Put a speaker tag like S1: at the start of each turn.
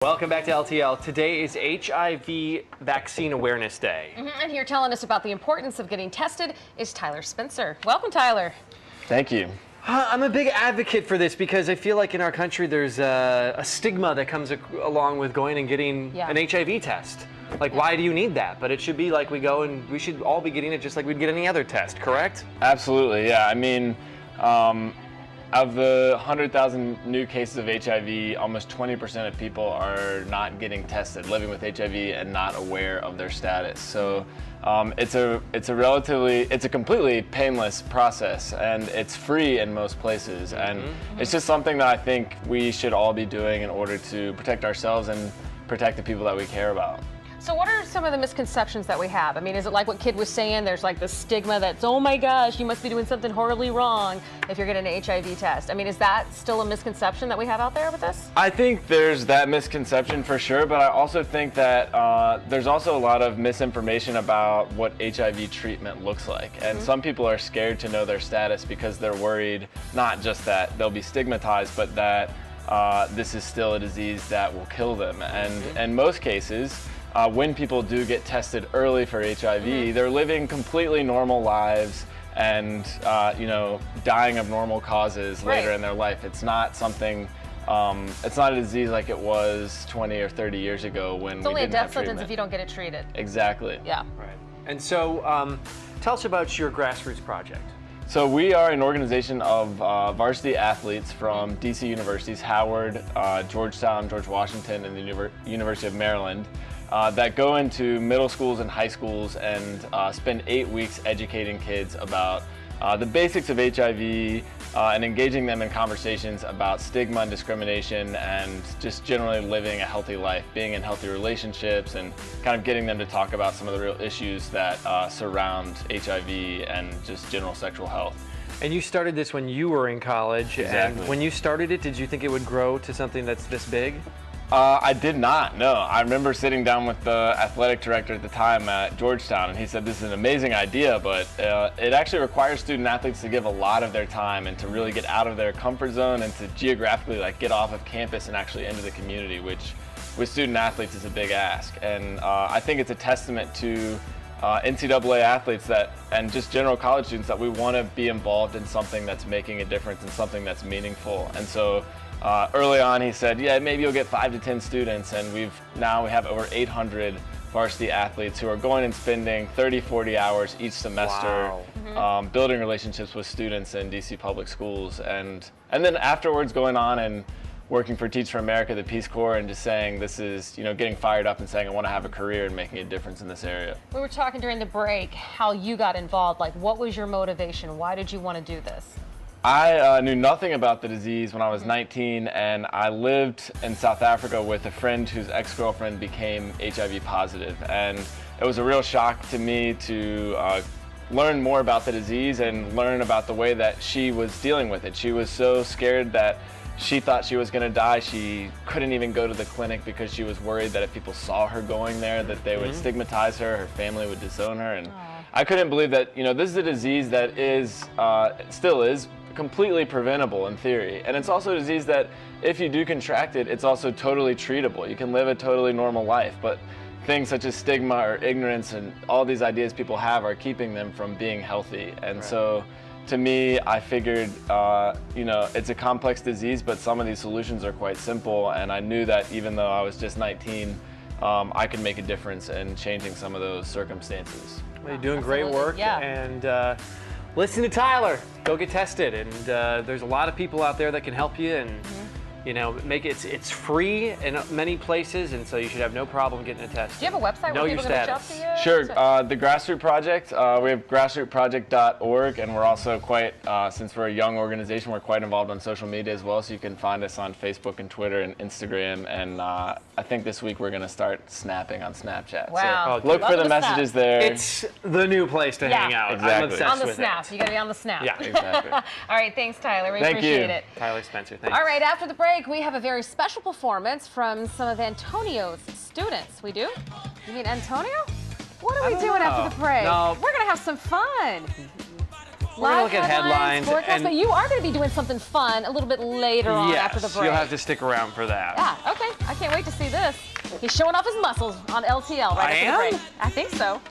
S1: Welcome back to LTL. Today is HIV Vaccine Awareness Day.
S2: And here telling us about the importance of getting tested is Tyler Spencer. Welcome, Tyler.
S3: Thank you.
S1: I'm a big advocate for this because I feel like in our country there's a stigma that comes along with going and getting an HIV test. Like, why do you need that? But it should be like we go and we should all be getting it just like we'd get any other test, correct?
S3: Absolutely, yeah. I mean, of the 100,000 new cases of HIV, almost 20% of people are not getting tested, living with HIV and not aware of their status. So it's a completely painless process, and it's free in most places. And it's just something that I think we should all be doing in order to protect ourselves and protect the people that we care about.
S2: So what are some of the misconceptions that we have? I mean, is it like what Kid was saying? There's like the stigma that's, oh my gosh, you must be doing something horribly wrong if you're getting an HIV test. I mean, is that still a misconception that we have out there with this?
S3: I think there's that misconception for sure, but I also think that there's also a lot of misinformation about what HIV treatment looks like. And some people are scared to know their status because they're worried not just that they'll be stigmatized, but that this is still a disease that will kill them. And in most cases, when people do get tested early for HIV, they're living completely normal lives and dying of normal causes later in their life. It's not something, it's not a disease like it was 20 or 30 years ago when
S2: it's only a death sentence
S3: treatment.
S2: if you don't get it treated.
S3: Exactly.
S2: Yeah.
S1: Right. And so tell us about your Grassroots project.
S3: So we are an organization of varsity athletes from DC universities, Howard, Georgetown, George Washington, and the University of Maryland, that go into middle schools and high schools and spend 8 weeks educating kids about the basics of HIV and engaging them in conversations about stigma and discrimination and just generally living a healthy life, being in healthy relationships, and kind of getting them to talk about some of the real issues that surround HIV and just general sexual health.
S1: And you started this when you were in college.
S3: Exactly.
S1: And when you started it, did you think it would grow to something that's this big?
S3: I did not, no. I remember sitting down with the athletic director at the time at Georgetown, and he said, this is an amazing idea, but it actually requires student athletes to give a lot of their time and to really get out of their comfort zone and to geographically get off of campus and actually into the community, which with student athletes is a big ask. And I think it's a testament to NCAA athletes and just general college students that we want to be involved in something that's making a difference and something that's meaningful. And so early on, he said, yeah, maybe you'll get 5 to 10 students, and we have over 800 varsity athletes who are going and spending 30, 40 hours each semester building relationships with students in DC public schools, and then afterwards going on and working for Teach for America, the Peace Corps, and just saying this is, getting fired up and saying I want to have a career and making a difference in this area.
S2: We were talking during the break how you got involved. Like, what was your motivation? Why did you want to do this?
S3: I knew nothing about the disease when I was 19, and I lived in South Africa with a friend whose ex-girlfriend became HIV positive. And it was a real shock to me to learn more about the disease and learn about the way that she was dealing with it. She was so scared that she thought she was going to die. She couldn't even go to the clinic because she was worried that if people saw her going there, that they would stigmatize her, her family would disown her. And I couldn't believe that, this is a disease that still is completely preventable in theory. And it's also a disease that if you do contract it, it's also totally treatable. You can live a totally normal life, but things such as stigma or ignorance and all these ideas people have are keeping them from being healthy. And so to me, I figured, it's a complex disease, but some of these solutions are quite simple. And I knew that even though I was just 19, I could make a difference in changing some of those circumstances.
S1: Well, you're doing great work, and listen to Tyler. Go get tested, and there's a lot of people out there that can help you, and it's free in many places, and so you should have no problem getting a test.
S2: Do you have a website where people can reach out to you?
S3: Sure. The Grassroot Project. We have grassrootproject.org, and we're also quite, since we're a young organization, we're quite involved on social media as well. So you can find us on Facebook and Twitter and Instagram, and I think this week we're going to start snapping on Snapchat.
S2: Wow.
S3: So look for the messages there.
S1: It's the new place to hang out.
S3: Exactly.
S1: I'm obsessed
S2: on the
S1: with
S2: snap.
S1: it.
S2: You got to be on the snap.
S1: Yeah,
S3: exactly.
S2: All right. Thanks, Tyler. We
S3: Thank
S2: appreciate
S3: you.
S2: it.
S1: Tyler Spencer, thanks.
S2: All right. After the break, we have a very special performance from some of Antonio's students. We do? You mean Antonio? What are we doing after the break?
S1: No.
S2: We're going to have some fun.
S1: We're gonna look at headlines.
S2: Forecast, but you are going to be doing something fun a little bit later on after the break.
S1: You'll have to stick around for that.
S2: Yeah, okay. I can't wait to see this. He's showing off his muscles on LTL right after the break. I think so.